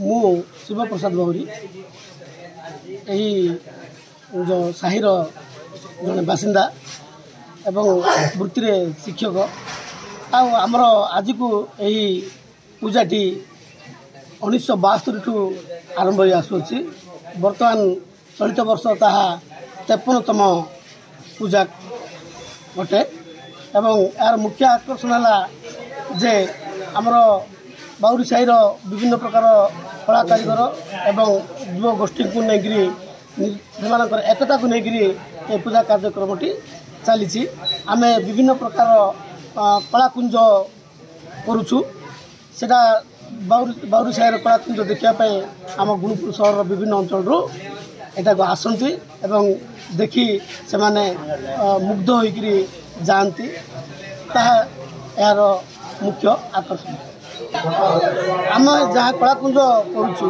मु शिवप्रसाद बाउरी यही जो साहिर जड़े बासिंदा एवं वृत्ति शिक्षक आमर आज को यही पूजाटी 1972 ठू आरंभ हो आसुची बर्तमान चलित वर्ष ताहा 53तम पूजा अटे एवं यार मुख्य आकर्षण है जे आमर बाउरी साहिर विभिन्न प्रकार कला कारीगर एवं युव गोष्ठी को लेकर एकता को लेकर ये पूजा कार्यक्रमटी चली आम विभिन्न प्रकार कलाकुंज करुचु सेटा बाउरी साहिर कलाकुंज देखापी आम गुणपुर सहर विभिन्न अंचल यहाँ को आसती एवं देखी से माने मुग्ध होकर जाती यार मुख्य आकर्षण आम जहाँ कलाकुंज करुचु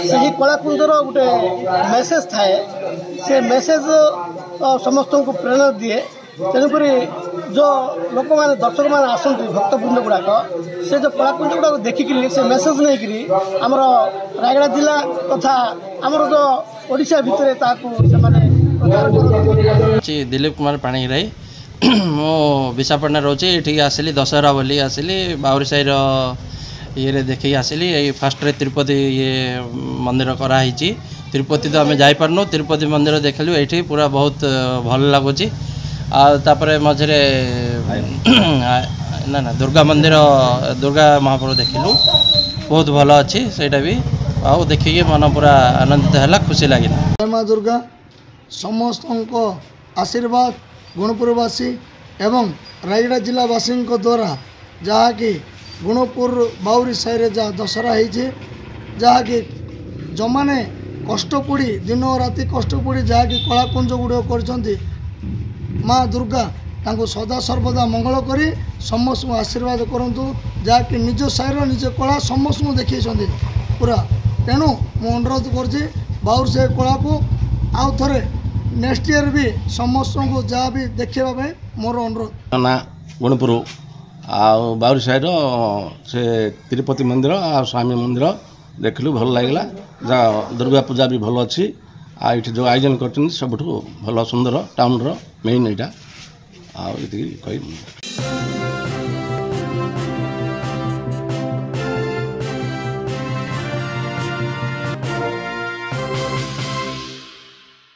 से ही कलाकुंजर गोटे मेसेज थाए से मेसेज समस्त को प्रेरणा दिए तेणुक जो लोक मैंने दर्शक मैंने आसती भक्तवृंद गुड़ाक से जो कलाकुंज गुड़ाक देखिक से मेसेज नहीं आमर रायगड़ा जिला तथा आमर जो ओडिशा भितर प्रचार करते। दिलीप कुमार पाणिग्राही मो विशाखापट्टना रोचे ये आसली दशहरा बोली आसली बाउरी साहिर ये देखिए आसली ये फास्ट रे तिरुपति ये मंदिर कराई तिरुपति तो आम जापारनु तिरुपति मंदिर देखलु ये पूरा बहुत भल लगुच आपर मझे ना ना दुर्गा मंदिर दुर्गा महाप्रभु देखिलु बहुत भल अच्छी सेटा भी आउ देखिए मन पूरा आनंदित है खुशी लगे। जय माँ दुर्गा समस्त आशीर्वाद गुणपुरवासी एवं रायगड़ा जिलावासी द्वारा जहाँकि गुणपुर बाउरी साहिर जहाँ दशहरा होकि जो मैंने कष्ट पड़ी दिन राति कष्ट पड़ी जहाँकि कलाकुंज गुड़िक कर माँ दुर्गा तांको सदा सर्वदा मंगल करी समस्त आशीर्वाद करंतु जहाँकि निज साहिर निज कला समस्त देखी पूरा तेणु मु अनुरोध कर बाउरी साहिर कला को आउ थे नेक्स्ट ईयर भी समस्त को जहाँ भी देखा मोर अनुरोध ना गुणपुर बाउरी साहिर से तिरुपति मंदिर आ स्वामी मंदिर देखलु भल लगला दुर्गा पूजा भी भल अच्छी आठ जो आयोजन कर सब भल सुंदर टाउन मेन यहाँ आ